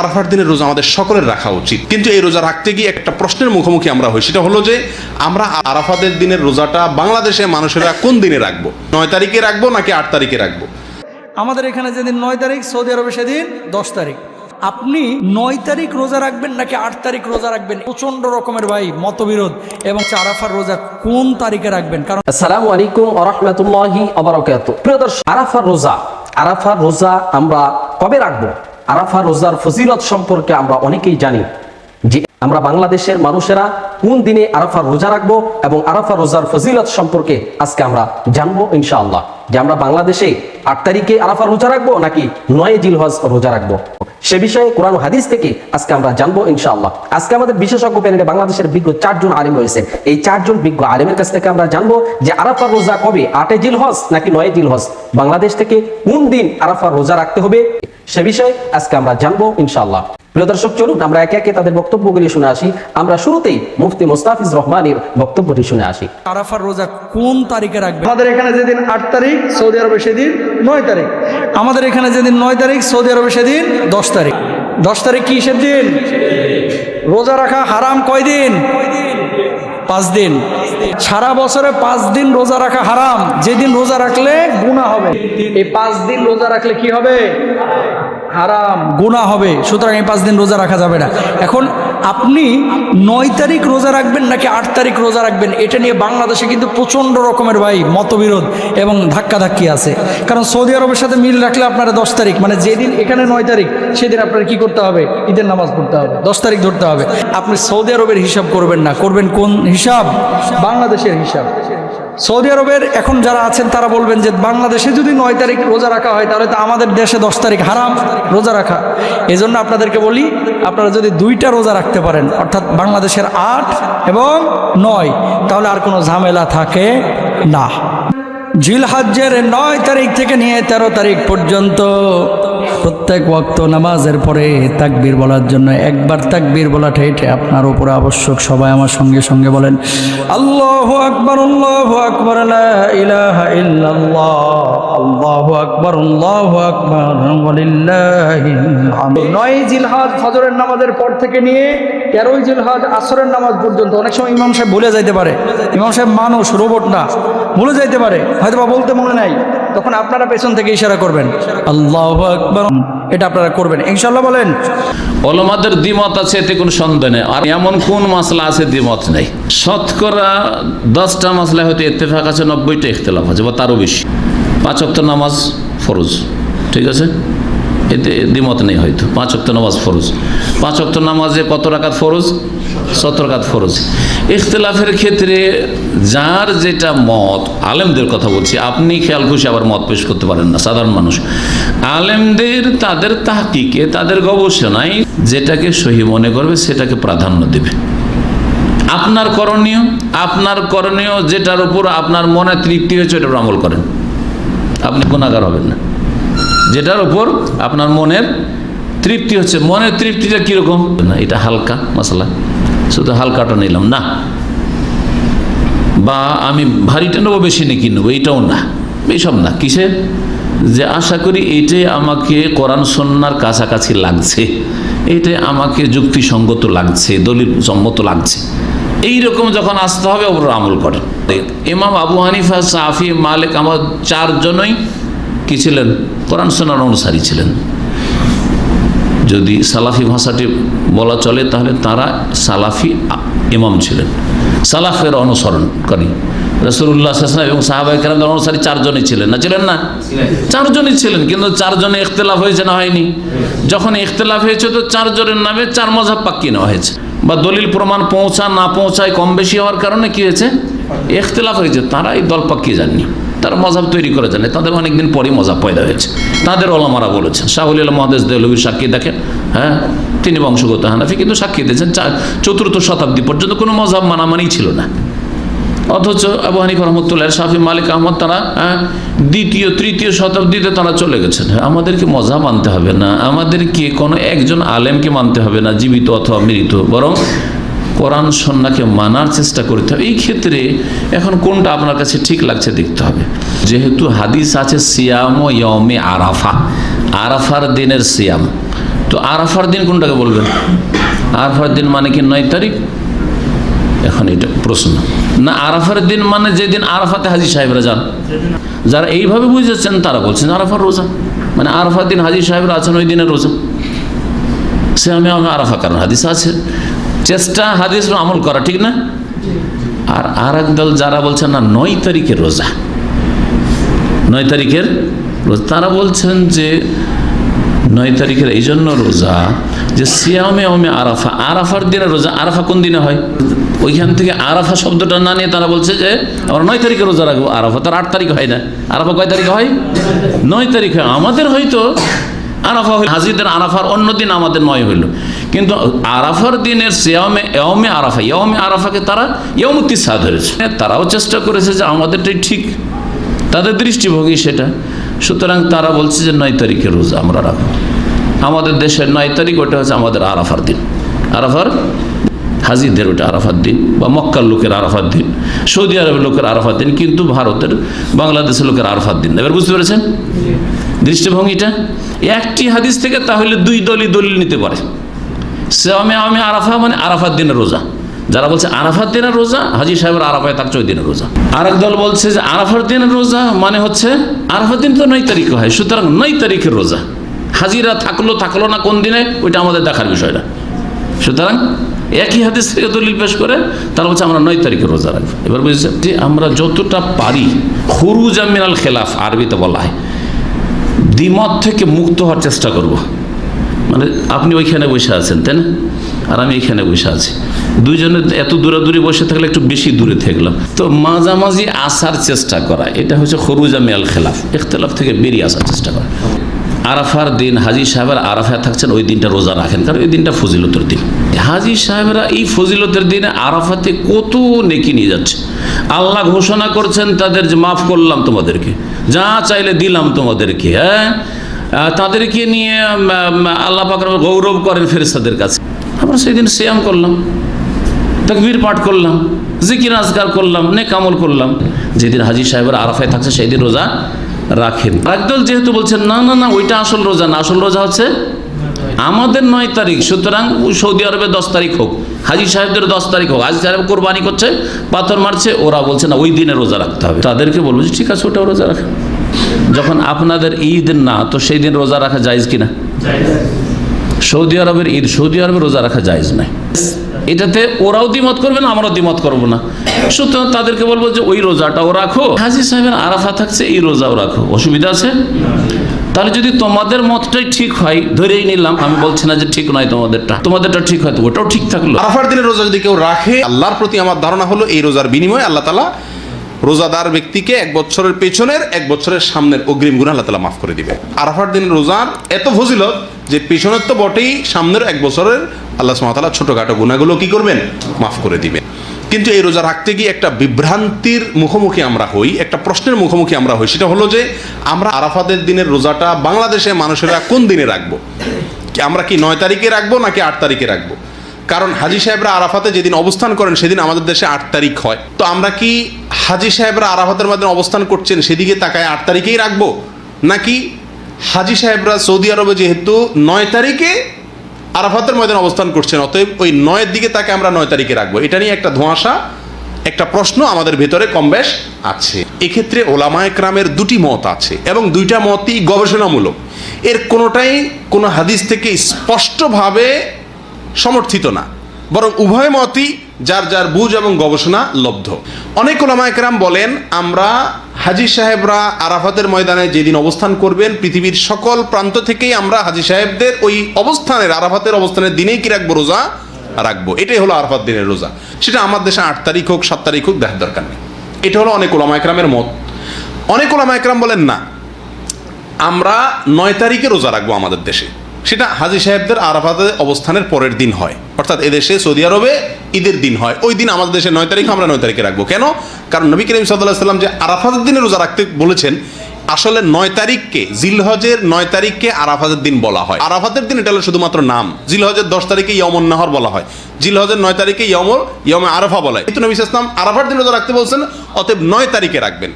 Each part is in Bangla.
আরাফার দিনের রোজা আমাদের সকলের রাখা উচিত, কিন্তু এই রোজা রাখতে গিয়ে একটা প্রশ্নের মুখোমুখি আমরা হই। সেটা হলো যে আমরা আরাফাতের দিনের রোজাটা বাংলাদেশে মানুষেরা কোন দিনে রাখবো? 9 তারিখে রাখবো নাকি 8 তারিখে রাখবো? আমাদের এখানে যেদিন 9 তারিখ, সৌদি আরবে সেদিন 10 তারিখ। আপনি 9 তারিখ রোজা রাখবেন নাকি 8 তারিখ রোজা রাখবেন, প্রচন্ড রকমের ভাই মতবিরোধ। এবং আরাফার রোজা কোন তারিখে রাখবেন? কারণ আসসালামু আলাইকুম ওয়া রাহমাতুল্লাহি ওয়া বারাকাতুহু। প্রিয় দর্শক, আরাফার রোজা আমরা কবে রাখবো? আরাফার রোজার ফজিলত সম্পর্কে আমরা অনেকেই জানি যে আমরা বাংলাদেশের মানুষেরা কোন দিনে আরাফার রোজা রাখবো এবং আরাফার রোজার ফজিলত সম্পর্কে আজকে আমরা জানবো ইনশাআল্লাহ। যে আমরা বাংলাদেশে 8 তারিখে আরাফার রোজা রাখবো নাকি 9 জিলহজ রোজা রাখবো, সে বিষয়ে কোরআন ও হাদিস থেকে আজকে আমরা জানবো ইনশাআল্লাহ। আজকে আমাদের বিশেষজ্ঞ প্যানেলে বাংলাদেশের বিজ্ঞ 4 জন আলেম রয়েছে। এই 4 জন বিজ্ঞ আলেমের কাছ থেকে আমরা জানবো যে আরাফার রোজা কবে, 8 জিলহজ নাকি 9 জিলহজ, বাংলাদেশ থেকে কোন দিন আরাফার রোজা রাখতে হবে, সে বিষয়ে আজকে আমরা জানবো ইনশাআল্লাহ। প্রিয় দর্শক, চলুন আমরা একে একে তাদের বক্তব্যগুলি শুনে আসি। আমরা শুরুতেই মুফতি মোস্তাফিজ রহমানের বক্তব্যটি শুনে আসি। আরাফার রোজা কোন তারিখে রাখবেন? আমাদের এখানে যেদিন 8 তারিখ, সৌদি আরবে সেদিন 9 তারিখ। আমাদের এখানে যেদিন 9 তারিখ, সৌদি আরবে সেদিন 10 তারিখ। 10 তারিখ কিসের দিন? রোজা রাখা হারাম কয় দিন? 5 দিন। সারা বছরে 5 দিন রোজা রাখা হারাম। যেদিন রোজা রাখলে গুনাহ হবে। এই 5 দিন রোজা রাখলে কি হবে? হারাম, গুনাহ হবে। সুতরাং এই 5 দিন রোজা রাখা যাবে না। এখন আপনি 9 তারিখ রোজা রাখবেন নাকি 8 তারিখ রোজা রাখবেন, এটা নিয়ে বাংলাদেশে কিন্তু প্রচণ্ড রকমের ভাই মতবিরোধ এবং ধাক্কাধাক্কি আছে। কারণ সৌদি আরবের সাথে মিল রাখলে আপনারা 10 তারিখ, মানে যেদিন এখানে 9 তারিখ সেদিন আপনার কি করতে হবে? ঈদের নামাজ পড়তে হবে, 10 তারিখ ধরতে হবে। আপনি সৌদি আরবের হিসাব করবেন না, করবেন কোন হিসাব? বাংলাদেশের হিসাব। সৌদি আরবের এখন যারা আছেন তারা বলবেন যে বাংলাদেশে যদি 9 তারিখ রোজা রাখা হয় তাহলে তো আমাদের দেশে 10 তারিখ হারাম রোজা রাখা। এই জন্য আপনাদেরকে বলি, আপনারা যদি 2টা রোজা রাখতে পারেন, অর্থাৎ বাংলাদেশের 8 এবং 9, তাহলে আর কোনো ঝামেলা থাকে না। জিলহজ্জের 9 তারিখ থেকে নিয়ে 13 তারিখ পর্যন্ত প্রত্যেক ওয়াক্ত নামাজের পরে তাকবীর বলার জন্য একবার তাকবীর বলাটা এটা আপনার উপরে আবশ্যক। সবাই আমার সঙ্গে সঙ্গে বলেন আল্লাহু আকবার, আল্লাহু আকবার, লা ইলাহা ইল্লাল্লাহ, আল্লাহু আকবার, আল্লাহু আকবার, ওয়ালিল্লাহিল হামদ। 9 জিলহজ ফজরের নামাজের পর থেকে নিয়ে 13 জিলহজ আসরের নামাজ পর্যন্ত। অনেক সময় ইমাম সাহেব ভুলে যাইতে পারে, ইমাম সাহেব মানুষ, রোবট না, ভুলে যাইতে পারে, হয়তো বা বলতে মনে নাই, তখন আপনারা পেছন থেকে ইশারা করবেন আল্লাহু আকবার, এটা আপনারা করবেন ইনশাআল্লাহ। বলেন ওলামাদের দ্বিমত আছে, এতে কোনো সন্দেহ নেই। আর এমন কোন মাসলা আছে দ্বিমত নেই? শতকরা 10টা মাসলা হয়তো ইত্তেফাক আছে, 90টা ইখতিলাফ আছে বা তারও বেশি। 5 ওয়াক্ত নামাজ ফরজ, ঠিক আছে, এতে দ্বিমত নেই হয়তো। 5 ওয়াক্ত নামাজ ফরজ, 5 ওয়াক্ত নামাজে কত রাকাত ফরজ? 7 রাকাত ফরজ। ইখতিলাফের ক্ষেত্রে যার যেটা মত, আলেমদের কথা বলছি, আপনি খেয়াল খুশি আবার মত পেশ করতে পারেন না সাধারণ মানুষ। আলেমদের তাদের তাহকিকে, তাদের গবেষণায় যেটাকে সহি মনে করবে সেটাকে প্রাধান্য দেবে। আপনার করণীয় যেটার উপর আপনার মনে তৃপ্তি হয়েছে ওটার আমল করেন, আপনি গুনাহগার হবেন না। যেটার উপর আপনার মনের তৃপ্তি হচ্ছে, মনের তৃপ্তিটা কীরকম না, এটা হালকা মশলা, শুধু হালকাটা নিলাম না, বা আমি ভারীটা নেবো, বেশি নাকি নেবো, এইটাও না, এইসব না। কিসে? যে আশা করি এইটাই আমাকে কোরআন সুন্নাহর কাছাকাছি লাগছে, এইটাই আমাকে যুক্তিসঙ্গত লাগছে, দলিল সম্মত লাগছে, এইরকম যখন আসতে হবে ওপর আমল করে। ইমাম আবু হানিফা, শাফি, মালিক, আমার 4 জনই কি ছিলেন? কোরআন সুন্নাহর অনুসারী ছিলেন। যদি সালাফি ভাষাটি বলা চলে তাহলে তারা সালাফি ইমাম ছিলেন, সালাফের অনুসরণকারী। রাসূলুল্লাহ সাল্লাল্লাহু আলাইহি ওয়াসাল্লাম এবং সাহাবায়ে কেরামদের অনুসারী 4 জনই ছিলেন, না ছিলেন না? 4 জনই ছিলেন, কিন্তু 4 জনে ইখতিলাফ হয়েছে না হয়নি? যখন ইখতিলাফ হয়েছে তো 4 জনের নামে 4 মাযহাব পাক্কি নেওয়া হয়েছে, বা দলিল প্রমাণ পৌঁছা না পৌঁছায় কম বেশি হওয়ার কারণে কি হয়েছে? ইখতিলাফ হয়েছে। তারা এই দল পাক্কি যাননি, তারা মযহাব তৈরি করে জানে, তাদের অনেকদিন পরেই মযহাব পয়দা হয়েছে। তাদের ওলামারা বলেছেন, শাহুল আলম মুহাদ্দিস দেহলভীর সাক্ষী দেখেন, হ্যাঁ, তিনি বংশগত হানাফি, কিন্তু সাক্ষী দিয়েছেন 4th শতাব্দী পর্যন্ত কোনো মযহাব মানামানি ছিল না। অথচ আবু হানিফা রহমতুল্লাহ, শাফি, মালিক, আহমদ তারা 2য় 3য় শতাব্দীতে তারা চলে গেছেন। আমাদেরকে মযহাব মানতে হবে না, আমাদেরকে কোনো একজন আলেমকে মানতে হবে না, জীবিত অথবা মৃত, বরং কোরআন সুন্নাহকে মানার চেষ্টা করতে হবে। এই ক্ষেত্রে এখন কোনটা আপনার কাছে ঠিক লাগছে দেখতে হবে। যেহেতু হাদিস আছে সিয়াম ইয়াউমে আরাফা, আরাফার দিনের সিয়াম, তো আরাফার দিন কোনটাকে বলবেন? আরাফার দিন মানে কি 9 তারিখ? এখন এটা প্রশ্ন না। আরাফার দিন মানে যেদিন আরাফাতে হাজী সাহেবরা যান, যারা এইভাবে বুঝেছেন তারা বলছেন আরাফার রোজা মানে আরাফার দিন হাজী সাহেবরা আছেন ওই দিনের রোজা। সে আমি আরাফা, কারণ হাদিস আছে, চেষ্টা হাদিস আমল করা, ঠিক না? আর এক দল যারা বলছেন না 9 তারিখের রোজা, 9 তারিখের রোজা, তারা বলছেন যে 9 তারিখের এই জন্য রোজা যে সিয়ামে ওমে আরাফা, আরাফার দিনে রোজা। আরাফা কোন দিনে হয়? ওইখান থেকে আরাফা শব্দটা না নিয়ে তারা বলছে যে আমরা 9 তারিখে রোজা রাখবো। আরাফা তার 8 তারিখ হয় না। আরাফা কয় তারিখে হয়? 9 তারিখে। আমাদের হয়তো আরাফা হইল, হাজিদের আরাফার অন্য দিন আমাদের 9 হইল, কিন্তু আরাফার দিনের সিয়ামে ইয়মে আরাফা, ইয়মে আরাফাকে তারা ইয়মুত্তিসা ধরেছে। তারাও চেষ্টা করেছে যে আমাদেরটাই ঠিক, তাদের দৃষ্টিভঙ্গি সেটা। সুতরাং তারা বলছে যে 9 তারিখে রোজা আমরা রাখবো। আমাদের দেশের 9 তারিখ ওটা হচ্ছে আমাদের আরাফার দিন, আরাফার হাজিদের ওটা আরাফার দিন, বা মক্কার লোকের আরাফার দিন, সৌদি আরবের লোকের আরাফার দিন, কিন্তু ভারতের বাংলাদেশের লোকের আরাফার দিন। এবার বুঝতে পেরেছেন দৃষ্টিভঙ্গিটা? একটি হাদিস থেকে তাহলে দুই দলই দলিল নিতে পারে। সিয়ামে আমি আরাফা মানে আরাফার দিনের রোজা। যারা বলছে আরাফার দিনের রোজা, হাজী সাহেবের আরাফায় থাকছে ওই দিনের রোজা। আর এক দল বলছে যে আরাফার দিনের রোজা মানে হচ্ছে আরাফার দিন তো 9 তারিখে হয়, সুতরাং 9 তারিখের রোজা। হাজিরা থাকলো না কোন দিনে ওইটা আমাদের দেখার বিষয় না। সুতরাং একই হাদিস থেকে দলিল পেশ করে তারা বলছে আমরা 9 তারিখে রোজা রাখবো। এবার বুঝছে যে আমরা যতটা পারি খুরুজা মিনাল খেলাফ, আরবিতে বলা হয়, দ্বিমত থেকে মুক্ত হওয়ার চেষ্টা করব। মানে আপনি ওইখানে বসে আছেন, তাই না, আর আমি এইখানে বসে আছি, দুইজনে এত দূরে বসে থাকলে একটু বেশি দূরে থাকলাম, তো মাঝামাঝি আসার চেষ্টা করা, এটা হচ্ছে খুরুজা মিনাল খেলাফ, ইখতিলাফ থেকে বেরিয়ে আসার চেষ্টা করা। আরাফার দিন হাজী সাহেবের আরাফায় থাকছেন, ওই দিনটা রোজা রাখেন, কারণ ওই দিনটা ফজিলতের দিন। হাজী সাহেবরা এই ফজিলতের দিনে আরাফাতে কত নেকি নিয়ে যাচ্ছে। আল্লাহ ঘোষণা করছেন তাদের যে মাফ করলাম তোমাদেরকে, যা চাইলে দিলাম তোমাদেরকে। হ্যাঁ, তাদেরকে নিয়ে আল্লাহ পাক গৌরব করেন ফেরেশতাদের কাছে। আমরা সেই দিন সিয়াম করলাম, তাকবীর পাঠ করলাম, জিকির আজকার করলাম, নেক আমল করলাম। যেদিন হাজী সাহেবের আরাফায় থাকছে সেই দিন রোজা রাখেন। একদল যেহেতু বলছেন না ওইটা আসল রোজা না, আসল রোজা হচ্ছে আমাদের 9 তারিখ, সুতরাং সৌদি আরবে 10 তারিখ হোক, হাজী সাহেবদের 10 তারিখ হোক। হাজী সাহেব কোরবানি করছে, পাথর মারছে, ওরা বলছে না ওই দিনে রোজা রাখতে হবে। তাদেরকে বলবো যে ঠিক আছে, ওটাও রোজা রাখেন। যখন আপনাদের ঈদ না, তো সেই দিন রোজা রাখা জায়েজ কিনা? সৌদি আরবের ঈদ, সৌদি আরবে রোজা রাখা জায়েজ নাই। এটাতে ওরাও দ্বিমত করবে না, আমরাও দ্বিমত করবো না। সুতরাং তাদেরকে বলবো যে ওই রোজাটাও রাখো, হাজী সাহেবের আরাফা থাকছে এই রোজাও রাখো, অসুবিধা আছে? তাহলে যদি তোমাদের মতটাই ঠিক হয়, ধরেই নিলাম, আমি বলছি না যে ঠিক নয় তোমাদেরটা ঠিক হয়, তো ওটাও ঠিক থাকলো। আরাফার দিনের রোজা যদি কেউ রাখে, আল্লাহর প্রতি আমার ধারণা হলো এই রোজার বিনিময়ে আল্লাহ তাআলা রোজাদার ব্যক্তিকে 1 বছরের পেছনের 1 বছরের সামনের অগ্রিম গুনাহ আল্লাহ তাআলা মাফ করে দিবে। আরাফার দিনের রোজার এত ফজিলত যে পেছনের তো বটেই, সামনের 1 বছরের আল্লাহ সুবহানাহু ওয়া তাআলা ছোটখাটো গুনাহগুলো কি করবেন? মাফ করে দিবেন। কিন্তু এই রোজা রাখতে গিয়ে একটা বিভ্রান্তির মুখোমুখি আমরা হই, একটা প্রশ্নের মুখোমুখি আমরা হই। সেটা হলো যে আমরা আরাফাতের দিনের রোজাটা বাংলাদেশের মানুষেরা কোন দিনে রাখবো? আমরা কি 9 তারিখে রাখবো নাকি 8 তারিখে রাখবো? কারণ হাজী সাহেবরা আরাফাতে যেদিন অবস্থান করেন সেদিন আমাদের দেশে 8 তারিখ হয়। তো আমরা কি হাজী সাহেবরা আরাফাতের মধ্যে অবস্থান করছেন সেদিকে তাকায় 8 তারিখেই রাখবো, নাকি হাজী সাহেবরা সৌদি আরবে যেহেতু 9 তারিখে আরাফাতের ময়দানে অবস্থান করছেন, অতএব ওই 9-এর দিকে তাকে আমরা 9 তারিখে রাখবো? এটা নিয়ে একটা ধোঁয়াশা, একটা প্রশ্ন আমাদের ভেতরে কম বেশ আছে। এক্ষেত্রে ওলামায়ে কেরামের দুটি মত আছে, এবং দুইটা মতই গবেষণামূলক। এর কোনোটাই কোনো হাদিস থেকে স্পষ্টভাবে সমর্থিত না, বরং উভয় মতই যার যার বুঝ এবং গবেষণা লব্ধ। অনেক ওলামায়ে কেরাম বলেন আমরা হাজী সাহেবরা আরাফাতের ময়দানে যেদিন অবস্থান করবেন, পৃথিবীর সকল প্রান্ত থেকেই আমরা হাজী সাহেবদের ওই অবস্থানের, আরাফাতের অবস্থানের দিনেই কি রাখবো? রোজা রাখবো। এটাই হলো আরাফাত দিনের রোজা। সেটা আমার দেশে 8 তারিখ হোক 7 তারিখ হোক, দেখার দরকার নেই। এটা হলো অনেক ওলামায়ে কেরামের মত। অনেক ওলামায়ে কেরাম বলেন না, আমরা 9 তারিখে রোজা রাখবো আমাদের দেশে। সেটা হাজী সাহেবদের আরাফাতে অবস্থানের পরের দিন হয়, অর্থাৎ এদেশে সৌদি আরবে ঈদের দিন হয়, ওই দিন আমাদের দেশে 9 তারিখ, আমরা 9 তারিখে রাখবো। কেন? কারণ নবী করিম সাল্লাল্লাহু আলাইহি ওয়াসাল্লাম যে আরাফাতের দিনে রোজা রাখতে বলেছেন, আসলে 9 তারিখকে, জিলহজের 9 তারিখকে আরাফাতের দিন বলা হয়। আরাফাতের দিন এটা হলো শুধুমাত্র নাম। জিলহজের 10 তারিখে ইয়ামুন নাহর বলা হয়, জিলহজের 9 তারিখে ইয়ামে আরাফা বলা হয়। কিন্তু নবী সাল্লাল্লাহু আলাইহি ওয়াসাল্লাম আরাফার দিন রোজা রাখতে বলছেন, অতএব 9 তারিখে রাখবেন।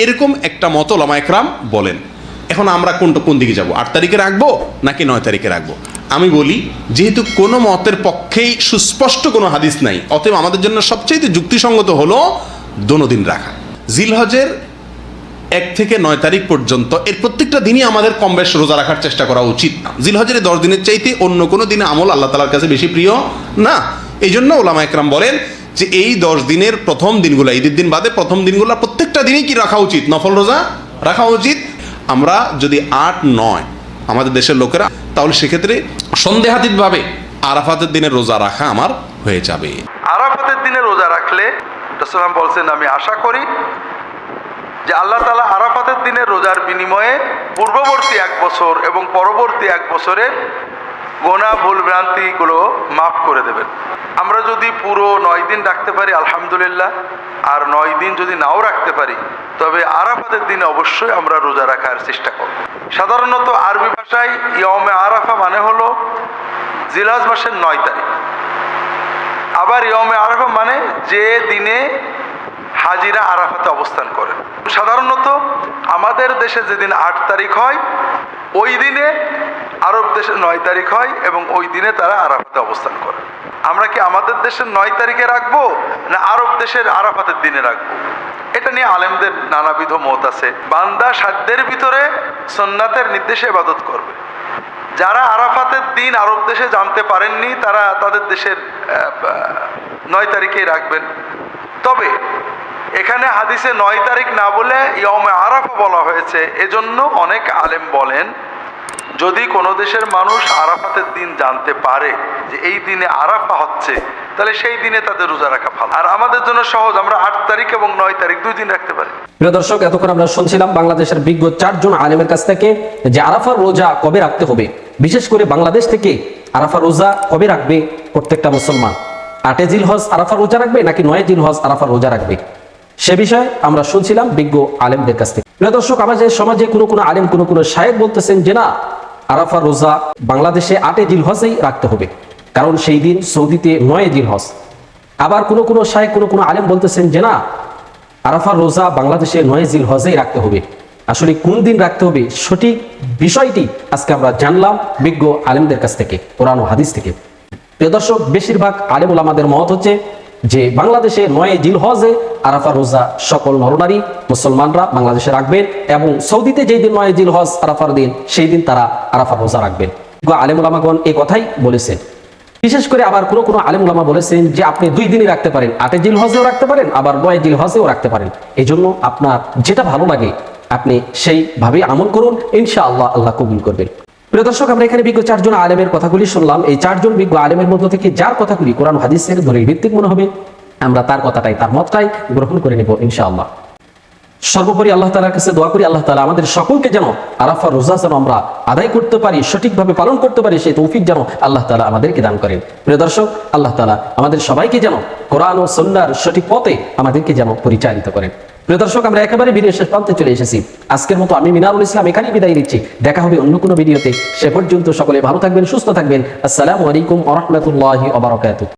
এরকম একটা মত ওলামায়ে কেরাম বলেন। এখন আমরা কোন দিকে যাব? 8 তারিখে রাখবো নাকি 9 তারিখে রাখবো? আমি বলি যেহেতু কোনো মতের পক্ষেই সুস্পষ্ট কোনো হাদিস নাই, অতএব আমাদের জন্য সবচেয়ে যুক্তিসঙ্গত হলো দোনোদিন রাখা। জিলহজের 1 থেকে 9 তারিখ পর্যন্ত এর প্রত্যেকটা দিনই আমাদের কম বেশ রোজা রাখার চেষ্টা করা উচিত না। জিলহজের 10 দিনের চাইতে অন্য কোনো দিনে আমল আল্লাহ তাআলার কাছে বেশি প্রিয় না। এই জন্য ওলামা একরাম বলেন যে এই 10 দিনের প্রথম দিনগুলো, ঈদের দিন বাদে প্রথম দিনগুলো প্রত্যেকটা দিনই কি রাখা উচিত, নফল রোজা রাখা উচিত। আমরা যদি 8-9 আমাদের দেশের লোকেরা, তাহলে সেক্ষেত্রে সন্দেহাতীতভাবে আরাফাতের দিনের রোজা রাখা আমার হয়ে যাবে। আরাফাতের দিনে রোজা রাখলে রাসূলুল্লাহ বলছেন, আমি আশা করি যে আল্লাহ তাআলা আরাফাতের দিনে রোজার বিনিময়ে পূর্ববর্তী 1 বছর এবং পরবর্তী 1 বছরের গোনা ভুল ভ্রান্তিগুলো মাফ করে দেবেন। আমরা যদি পুরো 9 দিন রাখতে পারি আলহামদুলিল্লাহ, আর 9 দিন যদি নাও রাখতে পারি, তবে আরাফাতের দিনে অবশ্যই আমরা রোজা রাখার চেষ্টা করব। সাধারণত আরবি ভাষায় ইয়মে আরাফা মানে হলো জিলহজ মাসের 9 তারিখ। আবার ইয়মে আরাফা মানে যে দিনে হাজিরা আরাফাতে অবস্থান করেন। সাধারণত আমাদের দেশে যেদিন 8 তারিখ হয়, ওই দিনে আরব দেশে 9 তারিখ হয় এবং ওই দিনে তারা আরাফাতে অবস্থান করে। আমরা কি আমাদের দেশের 9 তারিখে রাখবো না আরব দেশের আরাফাতের দিনে রাখবো? এটা নিয়ে আলেমদের নানাবিধ মত আছে। বান্দা সাধ্যের ভিতরে সুন্নাতের নির্দেশে ইবাদত করবে। যারা আরাফাতের দিন আরব দেশে জানতে পারেননি, তারা তাদের দেশের 9 তারিখেই রাখবেন। তবে এখানে হাদিসে 9 তারিখ না বলে ইয়মে আরাফা বলা হয়েছে, এজন্য অনেক আলেম বলেন যদি কোনো দেশের মানুষ আরাফাতের দিন জানতে পারে যে এই দিনে আরাফা হচ্ছে, তাহলে সেই দিনে তাদের রোজা রাখা ভালো। আর আমাদের জন্য সহজ, আমরা 8 তারিখ এবং 9 তারিখ 2 দিন রাখতে পারি। প্রিয় দর্শক, এতক্ষণ আমরা শুনছিলাম বাংলাদেশের বিজ্ঞ 4 জন আলেমের কাছ থেকে যে আরাফার রোজা কবে রাখতে হবে, বিশেষ করে বাংলাদেশ থেকে আরাফার রোজা কবে রাখবে প্রত্যেকটা মুসলমান। 8 জিলহজ আরাফার রোজা রাখবে নাকি 9 জিলহজ আরাফার রোজা রাখবে, সে বিষয়ে আমরা শুনছিলাম বিজ্ঞ আলেমদের কাছ থেকে। প্রিয় দর্শক, আমাদের সমাজে কোনো আলেম কোনো শায়েখ বলতেছেন যে না, আরাফার রোজা বাংলাদেশে 8 জিলহজেই রাখতে হবে, কারণ সেই দিন সৌদিতে 9 জিলহজ। আবার কোনো শায়েখ কোনো আলেম বলতেছেন যে না, আরাফার রোজা বাংলাদেশে 9 জিলহজেই রাখতে হবে। আসলে কোন দিন রাখতে হবে সঠিক বিষয়টি আজকে আমরা জানলাম বিজ্ঞ আলেমদের কাছ থেকে, কোরআন ও হাদিস থেকে। প্রিয় দর্শক, বেশিরভাগ আলেম ওলামাদের মত হচ্ছে যে বাংলাদেশে 9 জিলহজে আরাফার রোজা সকল নরনারী মুসলমানরা বাংলাদেশে রাখবেন, এবং সৌদিতে যেই দিন 9 জিলহজ আরাফার দিন, সেই দিন তারা আরাফার রোজা রাখবেন। আলেম ওলামাগণ এই কথাই বলেছেন। বিশেষ করে আবার কোনো আলেম ওলামা বলেছেন যে আপনি 2 দিনই রাখতে পারেন, 8 জিলহজেও রাখতে পারেন, আবার 9 জিলহজেও রাখতে পারেন। এই জন্য আপনার যেটা ভালো লাগে আপনি সেইভাবে আমল করুন, ইনশাআল্লাহ আল্লাহ কবুল করবেন। প্রিয় দর্শক, আমরা এখানে বিজ্ঞ 4 জন আলেমের কথাগুলি শুনলাম। এই 4 জন বিজ্ঞ আলেমের মধ্য থেকে যার কথাগুলি কোরআন হাদিসের দলিল ভিত্তিক মনে হবে, আমরা তার কথাটাই, তার মতটাই গ্রহণ করে নেব ইনশাআল্লাহ। সর্বোপরি আল্লাহ তাআলার কাছে দোয়া করি আল্লাহ তাআলা আমাদের সকলকে যেন আরাফার রোজা যেন আমরা আদায় করতে পারি, সঠিকভাবে পালন করতে পারি, সেই তৌফিক যেন আল্লাহ তাআলা আমাদেরকে দান করেন। প্রিয় দর্শক, আল্লাহ তাআলা আমাদের সবাইকে যেন কোরআন ও সুন্নাহর সঠিক পথে আমাদেরকে যেন পরিচালিত করেন। প্রিয় দর্শক, আমরা একেবারে ভিডিও শেষ প্রান্তে চলে এসেছি। আজকের মতো আমি মিনারুল ইসলাম এখানেই বিদায় নিচ্ছি। দেখা হবে অন্য কোনো ভিডিওতে। সে পর্যন্ত সকলে ভালো থাকবেন, সুস্থ থাকবেন। আসসালামু আলাইকুম ওয়া রাহমাতুল্লাহি ওয়া বারাকাতুহু।